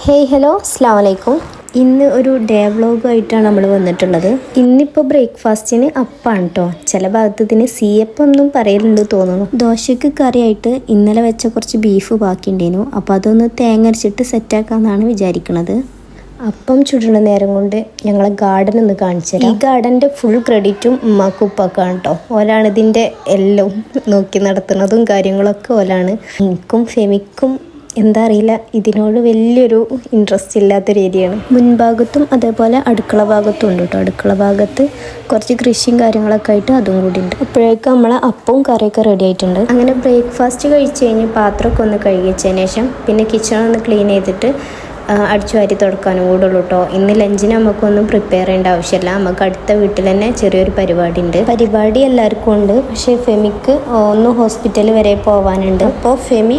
Hey hello അസ്സലാമു അലൈക്കും. ഇന്ന് ഒരു ഡേ വ്ളോഗായിട്ടാണ് നമ്മൾ വന്നിട്ടുള്ളത്. ഇന്നിപ്പോൾ ബ്രേക്ക്ഫാസ്റ്റിന് അപ്പാണ് കേട്ടോ. ചില ഭാഗത്ത് ഇതിന് സീയപ്പൊന്നും പറയലുണ്ട് തോന്നുന്നു. ദോശയ്ക്ക് കറിയായിട്ട് ഇന്നലെ വെച്ച കുറച്ച് ബീഫ് ബാക്കിയുണ്ടായിരുന്നു. അപ്പോൾ അതൊന്ന് തേങ്ങ അരച്ചിട്ട് സെറ്റാക്കാമെന്നാണ് വിചാരിക്കുന്നത്. അപ്പം ചുടുന്ന നേരം കൊണ്ട് ഞങ്ങളെ ഗാർഡൻ ഒന്ന് കാണിച്ചു തരാം. ഈ ഗാർഡൻ്റെ ഫുൾ ക്രെഡിറ്റും ഉമ്മാക്കും ഉപ്പാക്കാണ് കേട്ടോ. ഓലാണ് ഇതിൻ്റെ എല്ലാം നോക്കി നടത്തുന്നതും കാര്യങ്ങളൊക്കെ ഓലാണ്. എനിക്കും ഫെമിക്കും എന്താ അറിയില്ല, ഇതിനോട് വലിയൊരു ഇൻട്രസ്റ്റ് ഇല്ലാത്തൊരു ഏരിയയാണ്. മുൻഭാഗത്തും അതേപോലെ അടുക്കള ഭാഗത്തും ഉണ്ട് കേട്ടോ. അടുക്കള ഭാഗത്ത് കുറച്ച് കൃഷിയും കാര്യങ്ങളൊക്കെ ആയിട്ട് അതും കൂടി ഉണ്ട്. അപ്പോഴേക്കും നമ്മളെ അപ്പവും കറിയൊക്കെ റെഡി ആയിട്ടുണ്ട്. അങ്ങനെ ബ്രേക്ക്ഫാസ്റ്റ് കഴിച്ച് കഴിഞ്ഞ് പാത്രമൊക്കെ ഒന്ന് കഴുകി വെച്ചതിന് ശേഷം പിന്നെ കിച്ചണൊന്ന് ക്ലീൻ ചെയ്തിട്ട് അടിച്ചു വാരി തുടക്കാനും കൂടെ ഉള്ളൂ കേട്ടോ. ഇന്ന് ലഞ്ചിന് നമുക്കൊന്നും പ്രിപ്പയർ ചെയ്യേണ്ട ആവശ്യമില്ല. നമുക്ക് അടുത്ത വീട്ടിൽ തന്നെ ചെറിയൊരു പരിപാടി ഉണ്ട്. പരിപാടി എല്ലാവർക്കും ഉണ്ട്, പക്ഷേ ഫെമിക്ക് ഒന്ന് ഹോസ്പിറ്റൽ വരെ പോകാനുണ്ട്. അപ്പോൾ ഫെമി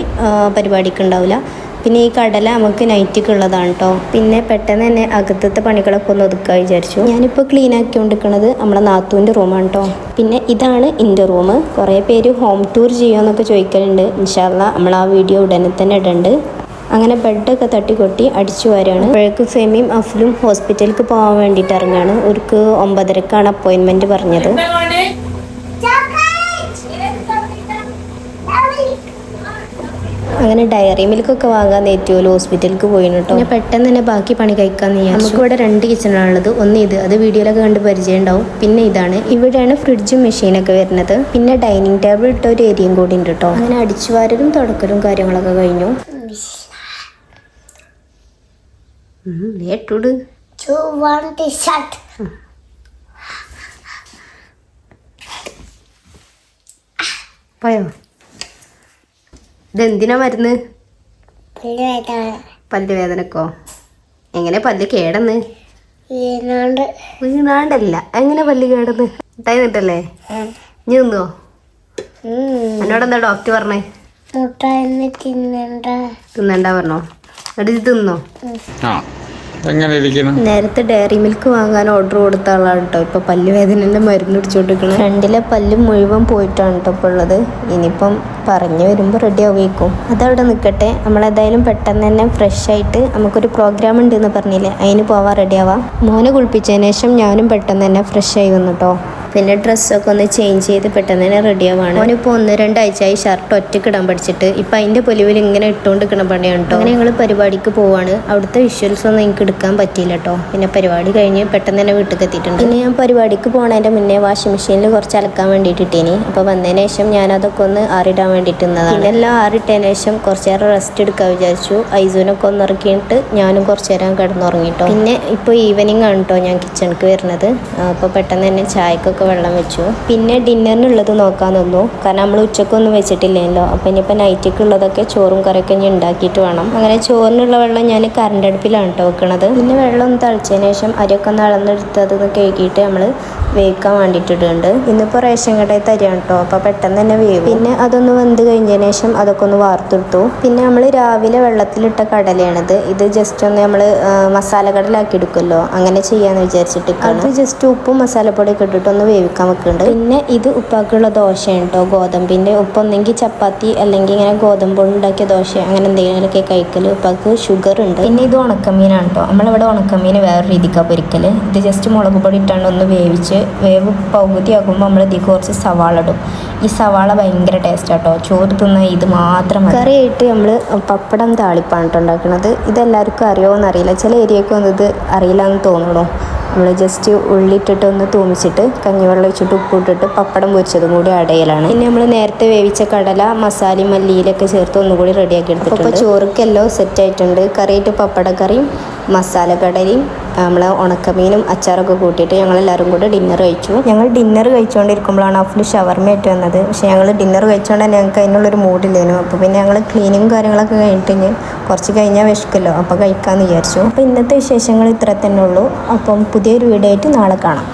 പരിപാടിക്ക് ഉണ്ടാവില്ല. പിന്നെ ഈ കടല നമുക്ക് നൈറ്റിക്ക് ഉള്ളതാണ് കേട്ടോ. പിന്നെ പെട്ടെന്ന് തന്നെ അകത്തത്തെ പണികളൊക്കെ ഒന്ന് ഒതുക്കാൻ വിചാരിച്ചു. ഞാനിപ്പോൾ ക്ലീൻ ആക്കിക്കൊണ്ടിരിക്കുന്നത് നമ്മളെ നാത്തൂൻ്റെ റൂമാണ് കേട്ടോ. പിന്നെ ഇതാണ് എൻ്റെ റൂം. കുറേ പേര് ഹോം ടൂർ ചെയ്യുമെന്നൊക്കെ ചോദിക്കലുണ്ട്. ഇൻഷാ അല്ലാ നമ്മൾ ആ വീഡിയോ ഉടനെ തന്നെ ഇടുന്നുണ്ട്. അങ്ങനെ ബെഡൊക്കെ തട്ടിക്കൊട്ടി അടിച്ചു വരികയാണ്. അപ്പോഴേക്കും ഫെമിയും അഫ്ലും ഹോസ്പിറ്റലിലേക്ക് പോകാൻ വേണ്ടിയിട്ട് ഇറങ്ങുകയാണ്. അവർക്ക് 9:30 അപ്പോയിൻമെൻറ്റ് പറഞ്ഞത്. അങ്ങനെ ഡയറി മിൽക്കൊക്കെ വാങ്ങാൻ നേറ്റുമല്ലോ ഹോസ്പിറ്റലിലേക്ക് പോയിന് കേട്ടോ. ഞാൻ പെട്ടെന്ന് തന്നെ ബാക്കി പണി കഴിക്കാമെന്ന് വിചാരിച്ചു. നമുക്കിവിടെ 2 കിച്ചണാണുള്ളത്. ഒന്ന് ഇത്, അത് വീഡിയോയിലൊക്കെ കണ്ട് പരിചയം ഉണ്ടാവും. പിന്നെ ഇതാണ്, ഇവിടെയാണ് ഫ്രിഡ്ജും മെഷീനൊക്കെ വരുന്നത്. പിന്നെ ഡൈനിങ് ടേബിൾ ഇട്ട ഒരു ഏരിയയും കൂടി ഉണ്ട് കേട്ടോ. അങ്ങനെ അടിച്ചുവാരലും തുടക്കലും കാര്യങ്ങളൊക്കെ കഴിഞ്ഞു. പോയോ? ഇതെന്തിനാ മരുന്ന്? പല്ല് വേദനക്കോ? എങ്ങനെ പല്ല് കേടന്ന്? വീണാണ്ടല്ല, എങ്ങനെ പല്ല് കേടന്ന്? തന്നിട്ടല്ലേ ഇനി തിന്നോ? എന്നോടെന്താ ഡോക്ടർ പറഞ്ഞേ? തിന്നണ്ട പറഞ്ഞോ? എന്നിട്ട് ഇത് തിന്നോ? നേരത്തെ ഡയറി മിൽക്ക് വാങ്ങാൻ ഓർഡർ കൊടുത്ത ആളാണ് കേട്ടോ. ഇപ്പൊ പല്ല് വേദനന്റെ മരുന്ന് പിടിച്ചോണ്ടിരിക്കണം. ഫ്രണ്ടിലെ പല്ല് മുഴുവൻ പോയിട്ടാണ് കേട്ടോ ഇപ്പോൾ ഉള്ളത്. ഇനിയിപ്പം പറഞ്ഞു വരുമ്പോൾ റെഡി ആവുകയും അതവിടെ നിൽക്കട്ടെ. നമ്മളേതായാലും പെട്ടെന്ന് തന്നെ ഫ്രഷ് ആയിട്ട് നമുക്കൊരു പ്രോഗ്രാം ഉണ്ട് എന്ന് പറഞ്ഞില്ലേ, അതിന് പോവാൻ റെഡി ആവാം. മോനെ കുളിപ്പിച്ചതിന് ശേഷം ഞാനും പെട്ടെന്ന് തന്നെ ഫ്രഷ് ആയി വന്നു കേട്ടോ. പിന്നെ ഡ്രസ്സൊക്കെ ഒന്ന് ചേഞ്ച് ചെയ്ത് പെട്ടെന്ന് തന്നെ റെഡി ആവാണ്. അവനിപ്പോൾ 1-2 ആഴ്ചയായി ഷർട്ട് ഒറ്റയ്ക്ക് ഇടാൻ പഠിച്ചിട്ട്. ഇപ്പം അതിൻ്റെ പൊലിവിൽ ഇങ്ങനെ ഇട്ടുകൊണ്ടിരിക്കണം പണിയാണ് കേട്ടോ. അങ്ങനെ ഞങ്ങൾ പരിപാടിക്ക് പോവാണ്. അവിടുത്തെ വിഷ്വൽസ് ഒന്നും എനിക്ക് എടുക്കാൻ പറ്റിയില്ല കേട്ടോ. പിന്നെ പരിപാടി കഴിഞ്ഞ് പെട്ടെന്ന് തന്നെ വീട്ടിലേക്ക് എത്തിയിട്ടുണ്ട്. പിന്നെ ഞാൻ പരിപാടിക്ക് പോകണതിൻ്റെ മുന്നേ വാഷിംഗ് മെഷീനിൽ കുറച്ച് അലക്കാൻ വേണ്ടിയിട്ട് ഇട്ടേനി. അപ്പോൾ വന്നതിന് ശേഷം ഞാനതൊക്കെ ഒന്ന് ആറിടാൻ വേണ്ടിയിട്ട് ഇന്നതാണ്. പിന്നെ എല്ലാം ആറിട്ടതിന് ശേഷം കുറച്ച് നേരം റെസ്റ്റ് എടുക്കാൻ വിചാരിച്ചു. ഐസൂനൊക്കെ ഒന്ന് ഇറക്കിയിട്ട് ഞാനും കുറച്ച് നേരം കിടന്നുറങ്ങിട്ടോ. പിന്നെ ഇപ്പോൾ ഈവനിങ് ആണ് കേട്ടോ ഞാൻ കിച്ചണിക്ക് വരുന്നത്. അപ്പോൾ പെട്ടെന്ന് തന്നെ ചായക്കൊക്കെ വെള്ളം വെച്ചു. പിന്നെ ഡിന്നറിനുള്ളത് നോക്കാൻ തന്നു. കാരണം നമ്മൾ ഉച്ചക്കൊന്നും വെച്ചിട്ടില്ലല്ലോ. അപ്പം ഇനിയിപ്പോൾ നൈറ്റിക്ക് ഉള്ളതൊക്കെ ചോറും കറിയൊക്കെ ഞാൻ ഉണ്ടാക്കിയിട്ട് വേണം. അങ്ങനെ ചോറിനുള്ള വെള്ളം ഞാൻ കറണ്ട് അടുപ്പിലാണ് കേട്ടോ വെക്കണത്. പിന്നെ വെള്ളം ഒന്ന് തളിച്ചതിന് ശേഷം അരിയൊക്കെ ഒന്ന് അളന്നെടുത്ത് അതൊന്ന് കഴുകിയിട്ട് നമ്മൾ വേവിക്കാൻ വേണ്ടിയിട്ടിട്ടുണ്ട്. ഇന്നിപ്പോൾ റേഷൻ കടയിൽ തരികയാണ് കേട്ടോ. അപ്പോൾ പെട്ടെന്ന് തന്നെ വേവും. പിന്നെ അതൊന്ന് വെന്ത് കഴിഞ്ഞതിന് ശേഷം അതൊക്കെ ഒന്ന് വാർത്തെടുത്തു. പിന്നെ നമ്മൾ രാവിലെ വെള്ളത്തിലിട്ട കടലയാണിത്. ഇത് ജസ്റ്റ് ഒന്ന് നമ്മൾ മസാല കടലാക്കി എടുക്കുമല്ലോ, അങ്ങനെ ചെയ്യാമെന്ന് വിചാരിച്ചിട്ട് അത് ജസ്റ്റ് ഉപ്പും മസാലപ്പൊടിയൊക്കെ ഇട്ടിട്ട് ഒന്ന് വേവിക്കാൻ വെക്കുന്നുണ്ട്. പിന്നെ ഇത് ഉപ്പാക്കുള്ള ദോശയാണ് കേട്ടോ. ഗോതമ്പിൻ്റെ ഉപ്പ് ഒന്നെങ്കിൽ ചപ്പാത്തി അല്ലെങ്കിൽ ഇങ്ങനെ ഗോതമ്പ് ഉണ്ടാക്കിയ ദോശ അങ്ങനെ എന്തെങ്കിലുമൊക്കെ കഴിക്കൽ. ഉപ്പാക്ക് ഷുഗർ ഉണ്ട്. പിന്നെ ഇത് ഉണക്കമീനാണ് കേട്ടോ. നമ്മളിവിടെ ഉണക്കമീൻ വേറെ രീതിക്കാണ് പൊരിക്കൽ. ഇത് ജസ്റ്റ് മുളക് പൊടി ഇട്ടാണ്ട് ഒന്ന് വേവിച്ച് വേവ് പകുതിയാകുമ്പോൾ നമ്മൾ ഇതിൽ കുറച്ച് സവാള ഇടും. ഈ സവാള ഭയങ്കര ടേസ്റ്റ് കേട്ടോ. ചോറ് തിന്നാൽ ഇത് മാത്രം. കറിയായിട്ട് നമ്മൾ പപ്പടം താളിപ്പാണ് കേട്ടോ ഉണ്ടാക്കുന്നത്. ഇതെല്ലാവർക്കും അറിയുമോയെന്ന് അറിയില്ല. ചില ഏരിയയ്ക്കൊന്നും ഇത് അറിയില്ല എന്ന് തോന്നുന്നു. നമ്മൾ ജസ്റ്റ് ഉള്ളിട്ടിട്ട് ഒന്ന് തൂമിച്ചിട്ട് കഞ്ഞിവെള്ളം ഒഴിച്ചിട്ട് ഉപ്പിട്ടിട്ട് പപ്പടം പൊരിച്ചതും കൂടി അടയലാണ്. പിന്നെ നമ്മൾ നേരത്തെ വേവിച്ച കടല മസാലയും മല്ലിയിലൊക്കെ ചേർത്ത് ഒന്നുകൂടി റെഡിയാക്കി എടുത്തിട്ടുണ്ട്. അപ്പോൾ ചോറുക്കെല്ലാം സെറ്റായിട്ടുണ്ട്. കറിയായിട്ട് പപ്പടക്കറിയും മസാല കടലയും നമ്മളെ ഉണക്കമീനും അച്ചാറൊക്കെ കൂട്ടിയിട്ട് ഞങ്ങളെല്ലാവരും കൂടെ ഡിന്നർ കഴിച്ചു. ഞങ്ങൾ ഡിന്നർ കഴിച്ചുകൊണ്ടിരിക്കുമ്പോഴാണ് അഫ്ലു ഷവർമയായിട്ട് വന്നത്. പക്ഷേ ഞങ്ങൾ ഡിന്നർ കഴിച്ചുകൊണ്ട് തന്നെ ഞങ്ങൾക്ക് അതിനുള്ളൊരു മൂഡില്ലേനു. അപ്പോൾ പിന്നെ ഞങ്ങൾ ക്ലീനിങ്ങും കാര്യങ്ങളൊക്കെ കഴിഞ്ഞിട്ട് കുറച്ച് കഴിഞ്ഞാൽ വിശക്കല്ലോ, അപ്പോൾ കഴിക്കാമെന്ന് വിചാരിച്ചു. അപ്പോൾ ഇന്നത്തെ വിശേഷങ്ങൾ ഇത്ര തന്നെ ഉള്ളൂ. അപ്പം പുതിയൊരു വീഡിയോ ആയിട്ട് നാളെ കാണാം.